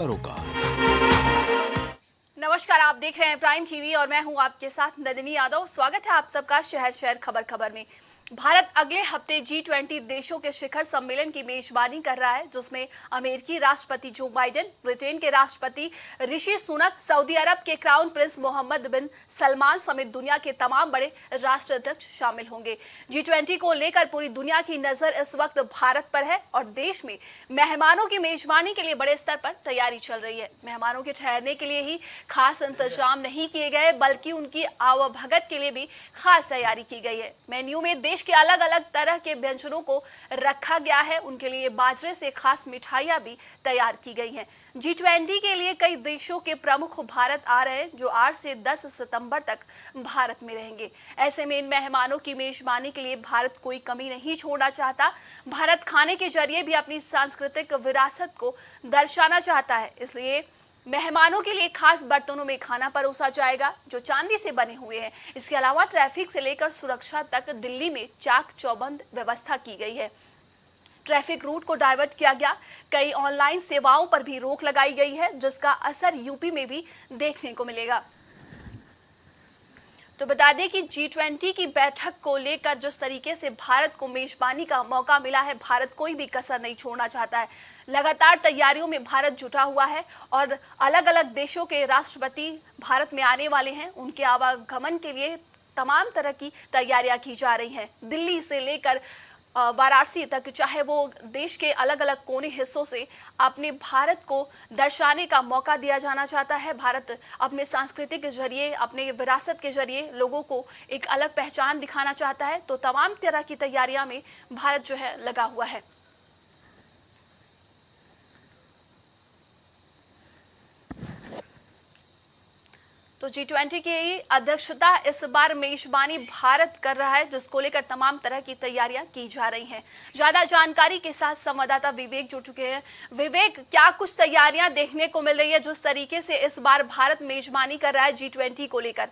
सरोकार। नमस्कार, आप देख रहे हैं प्राइम टीवी और मैं हूं आपके साथ नंदिनी यादव। स्वागत है आप सबका शहर शहर खबर खबर में। भारत अगले हफ्ते G20 देशों के शिखर सम्मेलन की मेजबानी कर रहा है, जिसमें अमेरिकी राष्ट्रपति जो बाइडेन, ब्रिटेन के राष्ट्रपति ऋषि सुनक, सऊदी अरब के क्राउन प्रिंस मोहम्मद बिन सलमान समेत दुनिया के तमाम बड़े राष्ट्राध्यक्ष शामिल होंगे। G20 को लेकर पूरी दुनिया की नजर इस वक्त भारत पर है और देश में मेहमानों की मेजबानी के लिए बड़े स्तर पर तैयारी चल रही है। मेहमानों के ठहरने के लिए ही खास इंतजाम नहीं किए गए, बल्कि उनकी आवभगत के लिए भी खास तैयारी की गई है। मेन्यू में देश के अलग अलग तरह के व्यंजनों को रखा गया है। उनके लिए बाजरे से खास मिठाइयां भी तैयार की गई हैं। G20 के लिए कई देशों के प्रमुख भारत आ रहे हैं, जो 8 से 10 सितंबर तक भारत में रहेंगे। ऐसे में इन मेहमानों की मेजबानी के लिए भारत कोई कमी नहीं छोड़ना चाहता। भारत खाने के जरिए भी अपनी सांस्कृतिक विरासत को दर्शाना चाहता है, इसलिए मेहमानों के लिए खास बर्तनों में खाना परोसा जाएगा, जो चांदी से बने हुए हैं। इसके अलावा ट्रैफिक से लेकर सुरक्षा तक दिल्ली में चाक चौबंद व्यवस्था की गई है। ट्रैफिक रूट को डाइवर्ट किया गया। कई ऑनलाइन सेवाओं पर भी रोक लगाई गई है, जिसका असर यूपी में भी देखने को मिलेगा। तो बता दें कि G20 की बैठक को लेकर जिस तरीके से भारत को मेजबानी का मौका मिला है, भारत कोई भी कसर नहीं छोड़ना चाहता है। लगातार तैयारियों में भारत जुटा हुआ है और अलग अलग देशों के राष्ट्रपति भारत में आने वाले हैं। उनके आवागमन के लिए तमाम तरह की तैयारियां की जा रही हैं। दिल्ली से लेकर वाराणसी तक, चाहे वो देश के अलग अलग कोने हिस्सों से अपने भारत को दर्शाने का मौका दिया जाना चाहता है। भारत अपने संस्कृति के जरिए, अपने विरासत के जरिए लोगों को एक अलग पहचान दिखाना चाहता है। तो तमाम तरह की तैयारियां में भारत जो है लगा हुआ है। तो G20 की अध्यक्षता इस बार मेजबानी भारत कर रहा है, जिसको लेकर तमाम तरह की तैयारियां की जा रही हैं। ज्यादा जानकारी के साथ संवाददाता विवेक जुड़ चुके हैं। विवेक, क्या कुछ तैयारियां देखने को मिल रही है जिस तरीके से इस बार भारत मेजबानी कर रहा है G20 को लेकर?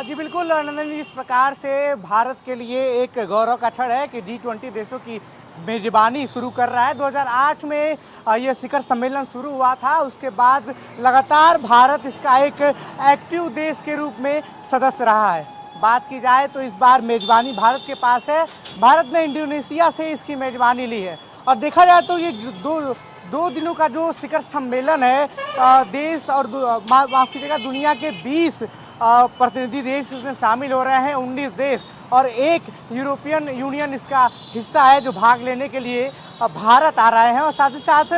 जी बिल्कुल नंदन, इस प्रकार से भारत के लिए एक गौरव का क्षण है कि G20 देशों की मेजबानी शुरू कर रहा है। 2008 में यह शिखर सम्मेलन शुरू हुआ था। उसके बाद लगातार भारत इसका एक एक्टिव देश के रूप में सदस्य रहा है। बात की जाए तो इस बार मेजबानी भारत के पास है। भारत ने इंडोनेशिया से इसकी मेजबानी ली है और देखा जाए तो ये दो दिनों का जो शिखर सम्मेलन है, देश और माफ कीजिएगा दुनिया के 20 प्रतिनिधि देश इसमें शामिल हो रहे हैं। 19 देश और एक यूरोपियन यूनियन इसका हिस्सा है जो भाग लेने के लिए भारत आ रहे हैं और साथ ही साथ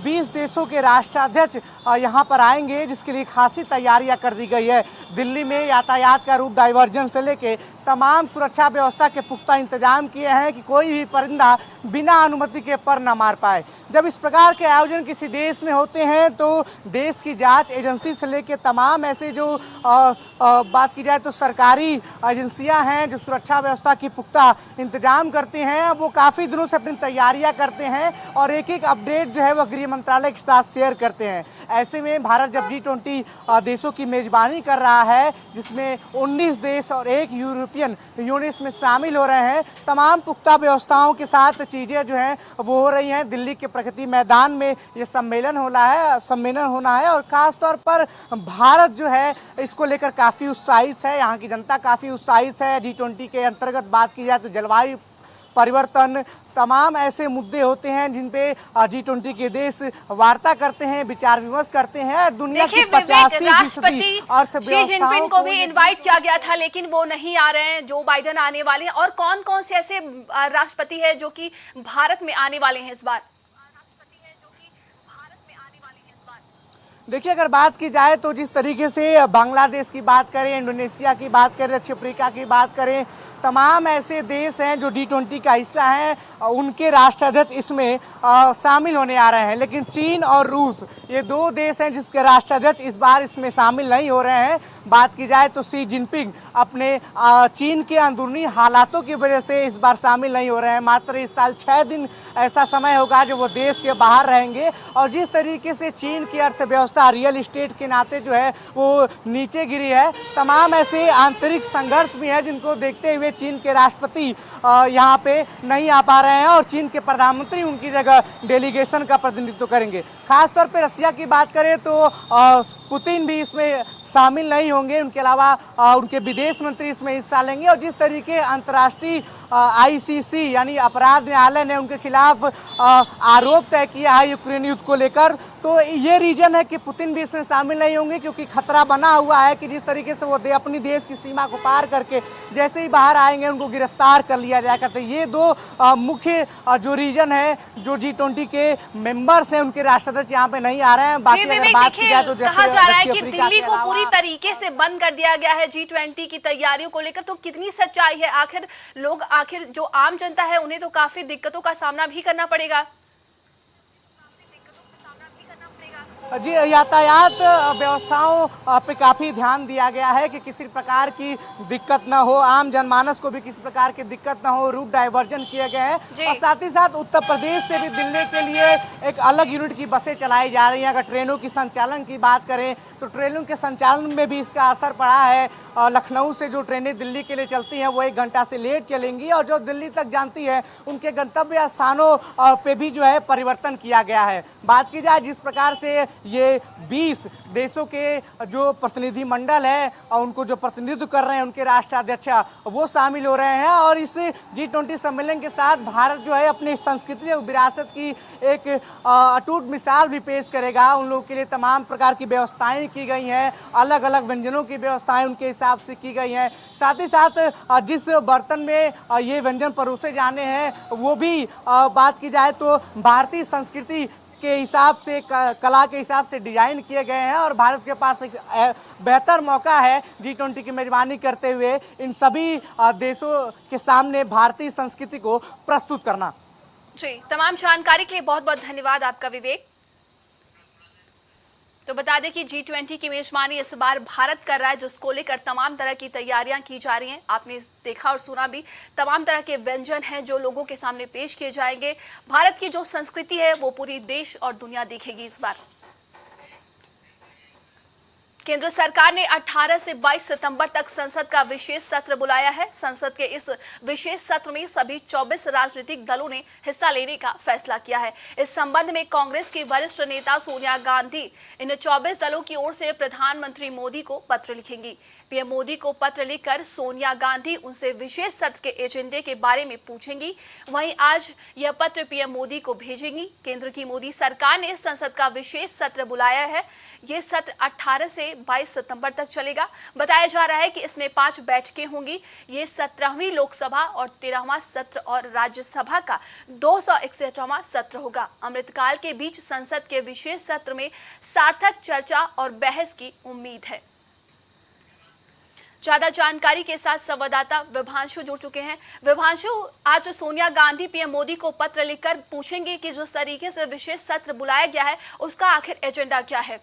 20 देशों के राष्ट्राध्यक्ष यहाँ पर आएंगे, जिसके लिए खासी तैयारियां कर दी गई है। दिल्ली में यातायात का रूट डाइवर्जन से लेके तमाम सुरक्षा व्यवस्था के पुख्ता इंतजाम किए हैं कि कोई भी परिंदा बिना अनुमति के पर न मार पाए। जब इस प्रकार के आयोजन किसी देश में होते हैं तो देश की जांच एजेंसी से लेके तमाम ऐसे जो बात की जाए तो सरकारी एजेंसियां हैं जो सुरक्षा व्यवस्था की पुख्ता इंतजाम करती हैं, वो काफ़ी दिनों से अपनी तैयारियां करते हैं और एक एक अपडेट जो है वो गृह मंत्रालय के साथ शेयर करते हैं। ऐसे में भारत जब G20 देशों की मेजबानी कर रहा है, जिसमें 19 देश और एक यूरोपियन यूनियन में शामिल हो रहे हैं, तमाम पुख्ता व्यवस्थाओं के साथ चीज़ें जो हैं वो हो रही हैं। दिल्ली के प्रगति मैदान में ये सम्मेलन होना है और ख़ास तौर पर भारत जो है इसको लेकर काफ़ी उत्साहित है। यहाँ की जनता काफ़ी उत्साहित है। G20 के अंतर्गत बात की जाए तो जलवायु परिवर्तन, तमाम ऐसे मुद्दे होते हैं जिन पे G20 के देश वार्ता करते हैं, विचार विमर्श करते हैं। दुनिया की 85% राष्ट्रपति शी जिनपिंग को भी इनवाइट किया गया था, लेकिन वो नहीं आ रहे हैं। जो बाइडेन आने वाले हैं और कौन कौन से ऐसे राष्ट्रपति हैं जो कि भारत में आने वाले हैं इस बार? देखिए, अगर बात की जाए तो जिस तरीके से बांग्लादेश की बात करें, इंडोनेशिया की बात करें, दक्षिण अफ्रीका की बात करें, तमाम ऐसे देश हैं जो G20 का हिस्सा हैं, उनके राष्ट्राध्यक्ष इसमें शामिल होने आ रहे हैं। लेकिन चीन और रूस, ये दो देश हैं जिसके राष्ट्राध्यक्ष इस बार इसमें शामिल नहीं हो रहे हैं। बात की जाए तो शी जिनपिंग अपने चीन के अंदरूनी हालातों की वजह से इस बार शामिल नहीं हो रहे हैं। मात्र इस साल 6 दिन ऐसा समय होगा जो वो देश के बाहर रहेंगे और जिस तरीके से चीन की अर्थव्यवस्था रियल इस्टेट के नाते जो है वो नीचे गिरी है, तमाम ऐसे आंतरिक संघर्ष भी हैं जिनको देखते हुए चीन के राष्ट्रपति यहाँ पे नहीं आ पा रहे हैं और चीन के प्रधानमंत्री उनकी जगह डेलीगेशन का प्रतिनिधित्व करेंगे। खासतौर पे रसिया की बात करें तो पुतिन भी इसमें शामिल नहीं होंगे, उनके अलावा उनके विदेश मंत्री इसमें हिस्सा लेंगे और जिस तरीके अंतर्राष्ट्रीय आईसीसी यानी अपराध न्यायालय ने उनके खिलाफ आरोप तय किया है यूक्रेन युद्ध को लेकर, तो ये रीजन है कि पुतिन भी इसमें शामिल नहीं होंगे क्योंकि खतरा बना हुआ है कि जिस तरीके से वो अपनी देश की सीमा को पार करके जैसे ही बाहर आएंगे उनको गिरफ्तार कर लिया जाएगा। तो ये दो मुख्य जो रीजन है, जो G20 के मेंबर्स हैं उनके राष्ट्राध्यक्ष यहाँ पे नहीं आ रहे हैं। बाकी अगर बात की जाए तो कहा जा रहा है कि दिल्ली को पूरी तरीके से बंद कर दिया गया है G20 की तैयारियों को लेकर, तो कितनी सच्चाई है? आखिर जो आम जनता है उन्हें तो काफी दिक्कतों का सामना भी करना पड़ेगा। जी, यातायात व्यवस्थाओं पे काफ़ी ध्यान दिया गया है कि किसी प्रकार की दिक्कत ना हो, आम जनमानस को भी किसी प्रकार की दिक्कत ना हो, रूट डाइवर्जन किए गए हैं और साथ ही साथ उत्तर प्रदेश से भी दिल्ली के लिए एक अलग यूनिट की बसें चलाई जा रही हैं। अगर ट्रेनों की संचालन की बात करें तो ट्रेनों के संचालन में भी इसका असर पड़ा है। लखनऊ से जो ट्रेनें दिल्ली के लिए चलती हैं वो 1 घंटा से लेट चलेंगी और जो दिल्ली तक जानती है उनके गंतव्य स्थानों पे भी जो है परिवर्तन किया गया है। बात की जाए जिस प्रकार से ये 20 देशों के जो प्रतिनिधि मंडल है और उनको जो प्रतिनिधित्व कर रहे हैं उनके राष्ट्राध्यक्ष वो शामिल हो रहे हैं और इस G20 सम्मेलन के साथ भारत जो है अपनी संस्कृति और विरासत की एक अटूट मिसाल भी पेश करेगा। उन लोगों के लिए तमाम प्रकार की व्यवस्थाएं की गई हैं, अलग अलग व्यंजनों की व्यवस्थाएं उनके हिसाब से की गई हैं। साथ ही साथ जिस बर्तन में ये व्यंजन परोसे जाने हैं वो भी बात की जाए तो भारतीय संस्कृति के हिसाब से, कला के हिसाब से डिजाइन किए गए हैं और भारत के पास एक बेहतर मौका है G20 की मेजबानी करते हुए इन सभी देशों के सामने भारतीय संस्कृति को प्रस्तुत करना। जी, तमाम जानकारी के लिए बहुत बहुत धन्यवाद आपका विवेक। तो बता दें कि G20 की मेजबानी इस बार भारत कर रहा है, जिसको लेकर तमाम तरह की तैयारियां की जा रही हैं। आपने देखा और सुना भी, तमाम तरह के व्यंजन हैं जो लोगों के सामने पेश किए जाएंगे। भारत की जो संस्कृति है वो पूरी देश और दुनिया देखेगी इस बार। केंद्र सरकार ने 18 से 22 सितंबर तक संसद का विशेष सत्र बुलाया है। संसद के इस विशेष सत्र में सभी 24 राजनीतिक दलों ने हिस्सा लेने का फैसला किया है। इस संबंध में कांग्रेस की वरिष्ठ नेता सोनिया गांधी इन 24 दलों की ओर से प्रधानमंत्री मोदी को पत्र लिखेंगी। पीएम मोदी को पत्र लिखकर सोनिया गांधी उनसे विशेष सत्र के एजेंडे के बारे में पूछेंगी। वहीं आज यह पत्र पीएम मोदी को भेजेंगी। केंद्र की मोदी सरकार ने संसद का विशेष सत्र बुलाया है। यह सत्र 18 से 22 सितंबर तक चलेगा। बताया जा रहा है कि इसमें 5 बैठकें होंगी। ये 17वीं लोकसभा और 13वां सत्र और राज्यसभा का 261वां सत्र होगा। अमृतकाल के बीच संसद के विशेष सत्र में सार्थक चर्चा और बहस की उम्मीद है। ज्यादा जानकारी के साथ संवाददाता विभांशु जुड़ चुके हैं। विभांशु, आज सोनिया गांधी पीएम मोदी को पत्र लिखकर पूछेंगे कि जिस तरीके से विशेष सत्र बुलाया गया है उसका आखिर एजेंडा क्या है?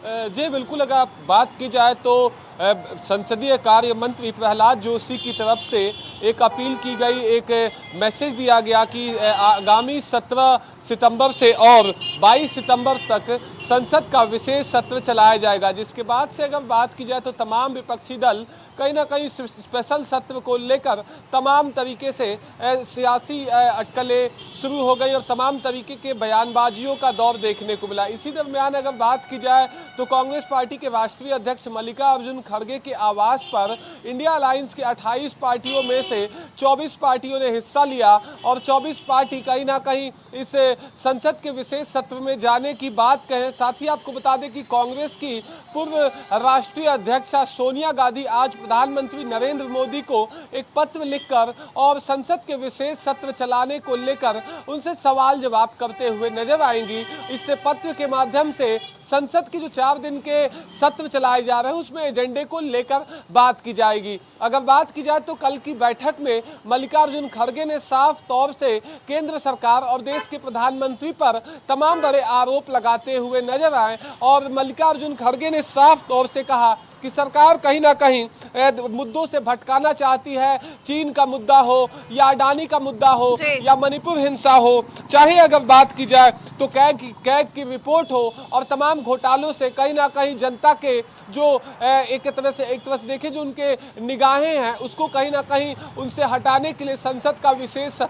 जी बिल्कुल, अगर बात की जाए तो संसदीय कार्य मंत्री प्रहलाद जोशी की तरफ से एक अपील की गई, एक मैसेज दिया गया कि आगामी 17 सितंबर से और 22 सितंबर तक संसद का विशेष सत्र चलाया जाएगा। जिसके बाद से अगर बात की जाए तो तमाम विपक्षी दल कहीं ना कहीं स्पेशल सत्र को लेकर तमाम तरीके से सियासी अटकलें शुरू हो गई और तमाम तरीके के बयानबाजियों का दौर देखने को मिला। इसी दरमियान अगर बात की जाए तो कांग्रेस पार्टी के राष्ट्रीय अध्यक्ष मल्लिकार्जुन खड़गे के आवास पर इंडिया अलायंस के 28 पार्टियों में से 24 पार्टियों ने हिस्सा लिया और 24 पार्टी कहीं ना कहीं इस संसद के विशेष सत्र में जाने की बात कहें। साथ ही आपको बता दें कि कांग्रेस की पूर्व राष्ट्रीय अध्यक्षा सोनिया गांधी आज प्रधानमंत्री नरेंद्र मोदी को एक पत्र लिखकर और संसद के विशेष सत्र चलाने को लेकर उनसे सवाल जवाब करते हुए नजर आएंगी। इससे पत्र के माध्यम से संसद के जो 4 दिन के सत्र चलाए जा रहे हैं उसमें एजेंडे को लेकर बात की जाएगी। अगर बात की जाए तो कल की बैठक में मल्लिकार्जुन खड़गे ने साफ तौर से केंद्र सरकार और देश के प्रधानमंत्री पर तमाम बड़े आरोप लगाते हुए नजर आए और मल्लिकार्जुन खड़गे ने साफ तौर से कहा कि सरकार कहीं ना कहीं मुद्दों से भटकाना चाहती है। चीन का मुद्दा हो या अडानी का मुद्दा हो या मणिपुर हिंसा हो, चाहे अगर बात की जाए तो कैग की रिपोर्ट हो और तमाम घोटालों से कहीं ना कहीं जनता के जो एक तरह से देखें जो उनके निगाहें हैं उसको कहीं ना कहीं उनसे हटाने के लिए संसद का विशेष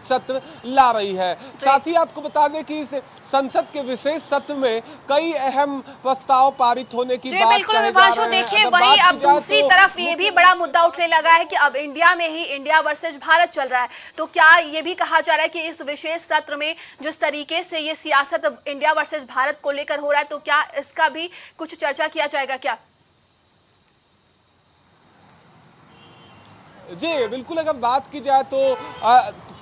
सत्र ला रही है। साथ ही आपको बता दें कि इस संसद के विशेष सत्र में कई अहम प्रस्ताव पारित होने की बात बिल्कुल विभाषु, देखिए वही अब दूसरी तरफ ये भी बड़ा मुद्दा उठने लगा है कि अब इंडिया में ही इंडिया वर्सेस भारत चल रहा है, तो क्या ये भी कहा जा रहा है कि इस विशेष सत्र में जिस तरीके से ये सियासत इंडिया वर्सेस भारत को लेकर हो रहा है तो क्या इसका भी कुछ चर्चा किया जाएगा क्या? जी बिल्कुल, अगर बात की जाए तो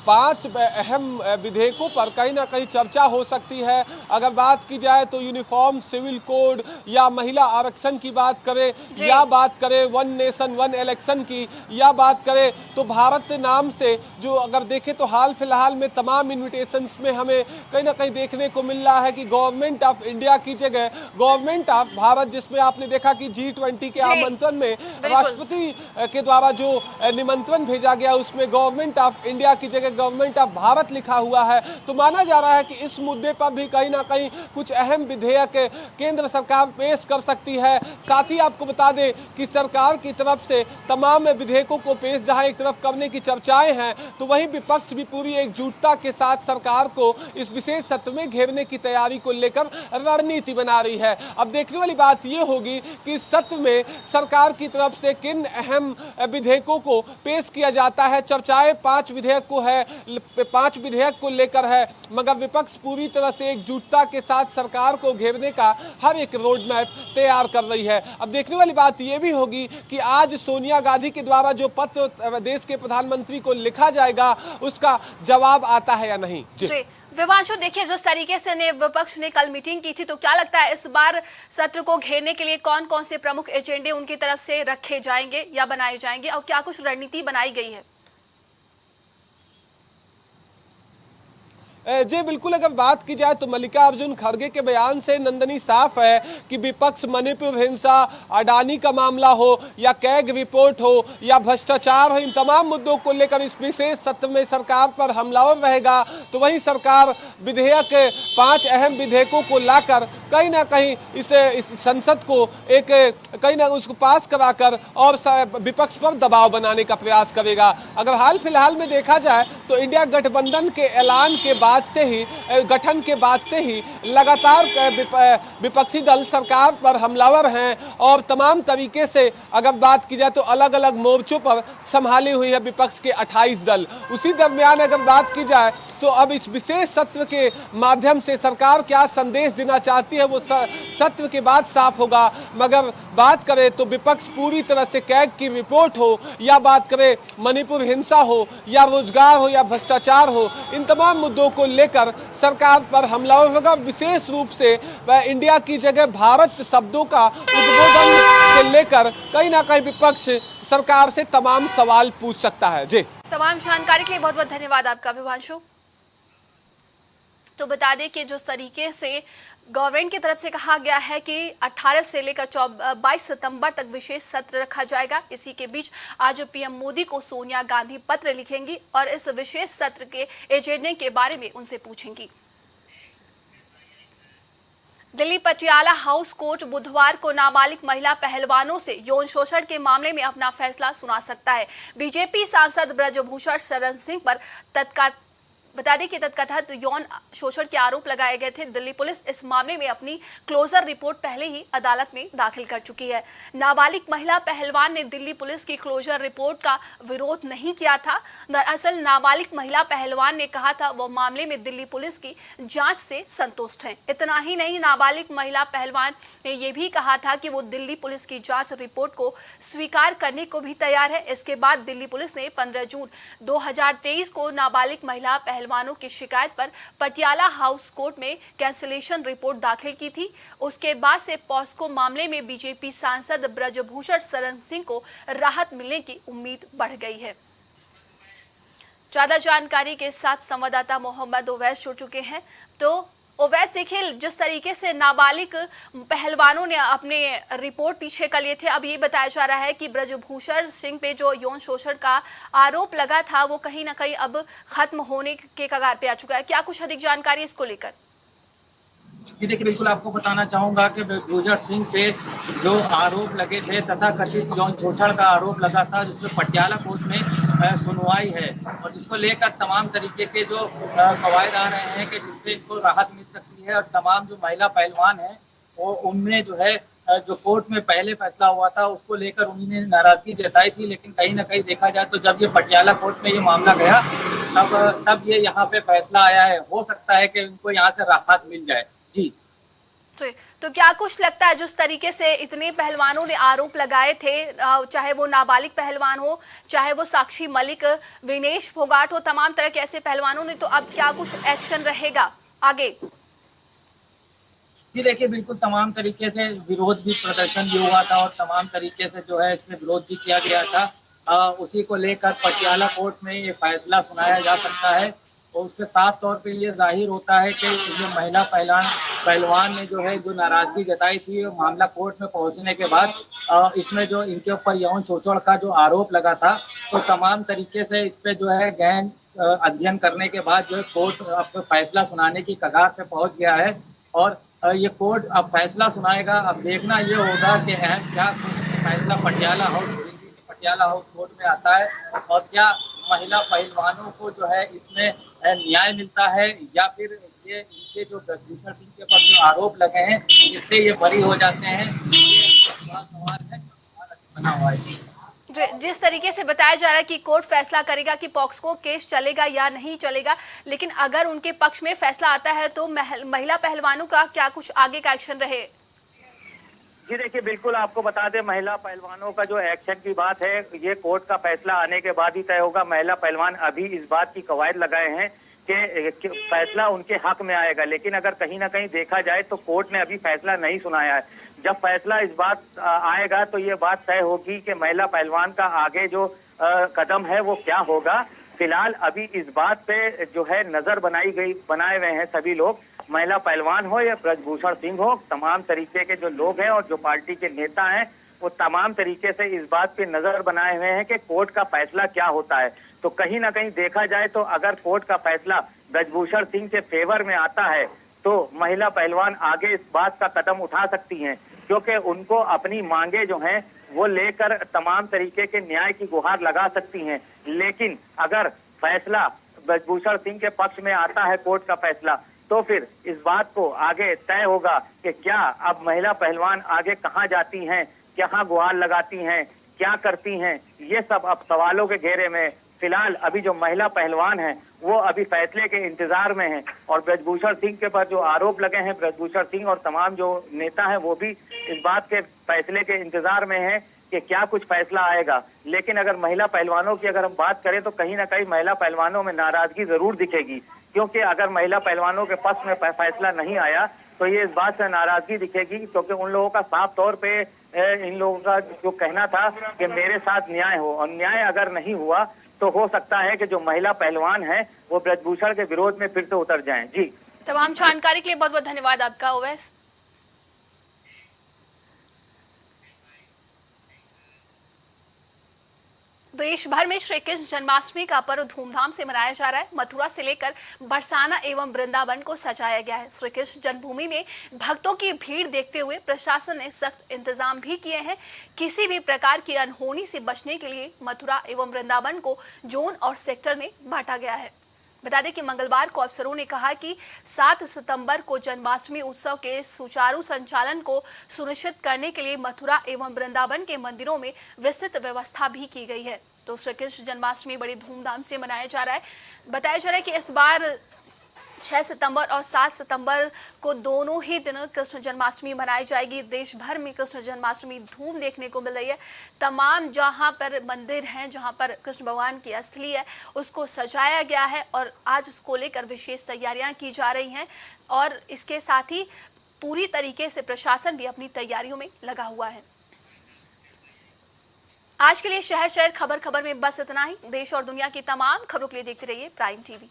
5 अहम विधेयकों पर कहीं ना कहीं चर्चा हो सकती है। अगर बात की जाए तो यूनिफॉर्म सिविल कोड या महिला आरक्षण की बात करें या बात करें वन नेशन वन इलेक्शन की या बात करें तो भारत नाम से जो अगर देखें तो हाल फिलहाल में तमाम इन्विटेशंस में हमें कहीं ना कहीं देखने को मिल रहा है कि गवर्नमेंट ऑफ इंडिया की जगह गवर्नमेंट ऑफ भारत, जिसमें आपने देखा कि G20 के आमंत्रण में राष्ट्रपति के द्वारा जो निमंत्रण भेजा गया उसमें गवर्नमेंट ऑफ इंडिया की जगह गवर्नमेंट ऑफ भारत लिखा हुआ है। तो माना जा रहा है कि इस मुद्दे पर भी कहीं ना कहीं कुछ अहम विधेयक केंद्र सरकार पेश कर सकती है। साथ ही आपको बता दें कि सरकार की तरफ से तमाम विधेयकों को पेश जहां एक तरफ करने की चर्चाएं हैं तो वहीं विपक्ष भी पूरी एकजुटता के साथ सरकार को इस विशेष सत्र में घेरने की तैयारी को लेकर रणनीति बना रही है। अब देखने वाली बात यह होगी कि इस सत्र में सरकार की तरफ से किन अहम विधेयकों को पेश किया जाता है। चर्चाएं 5 विधेयक को है, 5 विधेयक को लेकर है, मगर विपक्ष पूरी तरह से एकजुटता के साथ सरकार को घेरने का हर एक रोड मैप तैयार कर रही है। अब देखने वाली बात यह भी होगी कि आज सोनिया गांधी के द्वारा जो पत्र देश के प्रधानमंत्री को लिखा जाएगा उसका जवाब आता है या नहीं। जी विभाषु, देखिए जिस तरीके से विपक्ष ने कल मीटिंग की थी तो क्या लगता है इस बार सत्र को घेरने के लिए कौन कौन से प्रमुख एजेंडे उनकी तरफ से रखे जाएंगे या बनाए जाएंगे और क्या कुछ रणनीति बनाई गई है? जी बिल्कुल, अगर बात की जाए तो मल्लिकार्जुन खड़गे के बयान से नंदनी साफ है कि विपक्ष मणिपुर हिंसा, अडानी का मामला हो या कैग रिपोर्ट हो या भ्रष्टाचार हो, इन तमाम मुद्दों को लेकर इस विशेष सत्र में सरकार पर हमलावर रहेगा। तो वही सरकार विधेयक 5 अहम विधेयकों को लाकर कहीं ना कहीं इस संसद को एक कहीं ना उसको पास कराकर और विपक्ष पर दबाव बनाने का प्रयास करेगा। अगर हाल फिलहाल में देखा जाए तो इंडिया गठबंधन के ऐलान के बाद से ही गठन के बाद से ही लगातार विपक्षी दल सरकार पर हमलावर हैं और तमाम तरीके से अगर बात की जाए तो अलग अलग मोर्चों पर संभाली हुई है विपक्ष के 28 दल। उसी दरमियान अगर बात की जाए तो अब इस विशेष सत्र के माध्यम से सरकार क्या संदेश देना चाहती है वो सत्र के बाद साफ होगा। मगर बात करें तो विपक्ष पूरी तरह से कैग की रिपोर्ट हो या बात करें मणिपुर हिंसा हो या रोजगार हो या भ्रष्टाचार हो, इन तमाम मुद्दों को लेकर सरकार पर हमलावर होगा। विशेष रूप से इंडिया की जगह भारत शब्दों का उद्बोधन से लेकर कहीं ना कहीं विपक्ष सरकार से तमाम सवाल पूछ सकता है। जी, तमाम जानकारी के लिए बहुत बहुत धन्यवाद आपका विभांशु। तो बता दें कि जो तरीके से गवर्नमेंट की तरफ से कहा गया है कि 18 से लेकर 22 सितंबर तक विशेष सत्र रखा जाएगा। इसी के बीच आज पीएम मोदी को सोनिया गांधी पत्र लिखेंगी और इस विशेष सत्र के एजेंडे के बारे में उनसे पूछेंगी। दिल्ली पटियाला हाउस कोर्ट बुधवार को नाबालिग महिला पहलवानों से यौन शोषण के मामले में अपना फैसला सुना सकता है। बीजेपी सांसद ब्रजभूषण शरण सिंह पर बता दें कि तत्कथित यौन शोषण के आरोप लगाए गए थे। दिल्ली पुलिस इस मामले में अपनी क्लोजर रिपोर्ट पहले ही अदालत में दाखिल कर चुकी है। नाबालिग महिला पहलवान ने दिल्ली पुलिस की क्लोजर रिपोर्ट का विरोध नहीं किया था। दरअसल नाबालिग महिला पहलवान ने कहा था वो मामले में दिल्ली पुलिस की जांच से संतुष्ट हैं। इतना ही नहीं, नाबालिग महिला पहलवान ने यह भी कहा था कि वो दिल्ली पुलिस की जांच रिपोर्ट को स्वीकार करने को भी तैयार है। इसके बाद दिल्ली पुलिस ने 15 जून 2023 को नाबालिग महिला पहलवान पहलवानों की शिकायत पर पटियाला हाउस कोर्ट में कैंसिलेशन रिपोर्ट दाखिल की थी। उसके बाद से पॉस्को मामले में बीजेपी सांसद ब्रजभूषण शरण सिंह को राहत मिलने की उम्मीद बढ़ गई है। ज्यादा जानकारी के साथ संवाददाता मोहम्मद ओवैस जुड़ चुके हैं। तो ओवैस, देखिए जिस तरीके से नाबालिग पहलवानों ने अपने रिपोर्ट पीछे कर लिए थे, अब ये बताया जा रहा है कि ब्रजभूषण सिंह पे जो यौन शोषण का आरोप लगा था वो कहीं ना कहीं अब खत्म होने के कगार पे आ चुका है। क्या कुछ अधिक जानकारी इसको लेकर? जी देखिए, बिल्कुल आपको बताना चाहूंगा कि ब्रजभूषण सिंह पे जो आरोप लगे थे तथा कथित यौन शोषण का आरोप लगा था, जिसमें पटियाला कोर्ट में सुनवाई है और जिसको लेकर तमाम तरीके के जो कवायद आ रहे हैं कि जिससे इनको राहत मिल सकती है। और तमाम जो महिला पहलवान हैं वो उनमें जो है जो कोर्ट में पहले फैसला हुआ था उसको लेकर उन्होंने नाराजगी जताई थी, लेकिन कहीं ना कहीं देखा जाए तो जब ये पटियाला कोर्ट में ये मामला गया तब ये यहाँ पे फैसला आया है। हो सकता है कि उनको यहाँ से राहत मिल जाए। जी, तो क्या कुछ लगता है जिस तरीके से इतने पहलवानों ने आरोप लगाए थे, चाहे वो नाबालिग पहलवान हो, चाहे वो साक्षी मलिक, विनेश फोगाट हो, तमाम तरह के ऐसे पहलवानों ने, तो अब क्या कुछ एक्शन रहेगा आगे? जी देखिए, बिल्कुल तमाम तरीके से विरोध भी प्रदर्शन भी हुआ था और तमाम तरीके से जो है इसमें विरोध भी किया गया था। उसी को लेकर पटियाला कोर्ट में ये फैसला सुनाया जा सकता है और उससे साफ तौर पे ये जाहिर होता है कि जो महिला पहलवान ने जो है जो नाराजगी जताई थी मामला कोर्ट में पहुंचने के बाद इसमें जो इनके ऊपर यौन शोषण का जो आरोप लगा था, तो तमाम तरीके से इस पे जो है गहन अध्ययन करने के बाद जो कोर्ट अब फैसला सुनाने की कगार पे पहुंच गया है और ये कोर्ट अब फैसला सुनाएगा। अब देखना ये होगा कि क्या फैसला पटियाला हाउस कोर्ट में आता है और क्या महिला पहलवानों को जो है इसमें न्याय मिलता है या फिर ये इनके जो ब्रजभूषण सिंह के ऊपर जो आरोप लगे हैं इससे ये बरी हो जाते हैं। ये बड़ा सवाल है, बना हुआ है। जिस तरीके से बताया जा रहा है कि कोर्ट फैसला करेगा कि पॉक्सो केस चलेगा या नहीं चलेगा, लेकिन अगर उनके पक्ष में फैसला आता है तो महिला पहलवानों का क्या कुछ आगे का एक्शन रहे? जी देखिए, बिल्कुल आपको बता दें, महिला पहलवानों का जो एक्शन की बात है ये कोर्ट का फैसला आने के बाद ही तय होगा। महिला पहलवान अभी इस बात की कवायद लगाए हैं कि फैसला उनके हक में आएगा, लेकिन अगर कहीं ना कहीं देखा जाए तो कोर्ट ने अभी फैसला नहीं सुनाया है। जब फैसला इस बात आएगा तो ये बात तय होगी कि महिला पहलवान का आगे जो कदम है वो क्या होगा। फिलहाल अभी इस बात पे जो है नजर बनाए हुए हैं सभी लोग, महिला पहलवान हो या ब्रजभूषण सिंह हो, तमाम तरीके के जो लोग हैं और जो पार्टी के नेता हैं वो तमाम तरीके से इस बात पे नजर बनाए हुए हैं कि कोर्ट का फैसला क्या होता है। तो कहीं ना कहीं देखा जाए तो अगर कोर्ट का फैसला ब्रजभूषण सिंह के फेवर में आता है तो महिला पहलवान आगे इस बात का कदम उठा सकती हैं, क्योंकि उनको अपनी मांगे जो हैं वो लेकर तमाम तरीके के न्याय की गुहार लगा सकती हैं। लेकिन अगर फैसला ब्रजभूषण सिंह के पक्ष में आता है कोर्ट का फैसला, तो फिर इस बात को आगे तय होगा कि क्या अब महिला पहलवान आगे कहां जाती हैं, कहां गुहार लगाती हैं, क्या करती हैं। ये सब अब सवालों के घेरे में। फिलहाल अभी जो महिला पहलवान हैं वो अभी फैसले के इंतजार में हैं और ब्रजभूषण सिंह के पर जो आरोप लगे हैं, ब्रजभूषण सिंह और तमाम जो नेता हैं वो भी इस बात के फैसले के इंतजार में हैं कि क्या कुछ फैसला आएगा। लेकिन अगर महिला पहलवानों की अगर हम बात करें तो कहीं ना कहीं महिला पहलवानों में नाराजगी जरूर दिखेगी, क्योंकि अगर महिला पहलवानों के पक्ष में फैसला नहीं आया तो ये इस बात से नाराजगी दिखेगी, क्योंकि उन लोगों का साफ तौर पे इन लोगों का जो कहना था कि मेरे साथ न्याय हो, और न्याय अगर नहीं हुआ तो हो सकता है कि जो महिला पहलवान है वो ब्रजभूषण के विरोध में फिर से उतर जाएं। जी, तमाम जानकारी के लिए बहुत बहुत धन्यवाद आपका ओवैस। देश भर में श्री कृष्ण जन्माष्टमी का पर्व धूमधाम से मनाया जा रहा है। मथुरा से लेकर बरसाना एवं वृंदावन को सजाया गया है। श्री कृष्ण जन्मभूमि में भक्तों की भीड़ देखते हुए प्रशासन ने सख्त इंतजाम भी किए हैं। किसी भी प्रकार की अनहोनी से बचने के लिए मथुरा एवं वृंदावन को जोन और सेक्टर में बांटा गया है। बता दें कि मंगलवार को अफसरों ने कहा कि 7 सितंबर को जन्माष्टमी उत्सव के सुचारू संचालन को सुनिश्चित करने के लिए मथुरा एवं वृंदावन के मंदिरों में विस्तृत व्यवस्था भी की गई है। तो श्री कृष्ण जन्माष्टमी बड़ी धूमधाम से मनाया जा रहा है। बताया जा रहा है कि इस बार 6 सितंबर और 7 सितंबर को दोनों ही दिन कृष्ण जन्माष्टमी मनाई जाएगी। देश भर में कृष्ण जन्माष्टमी धूम देखने को मिल रही है। तमाम जहां पर मंदिर हैं, जहां पर कृष्ण भगवान की स्थली है, उसको सजाया गया है और आज उसको लेकर विशेष तैयारियां की जा रही हैं और इसके साथ ही पूरी तरीके से प्रशासन भी अपनी तैयारियों में लगा हुआ है। आज के लिए शहर खबर में बस इतना ही। देश और दुनिया की तमाम खबरों के लिए देखते रहिए प्राइम टीवी।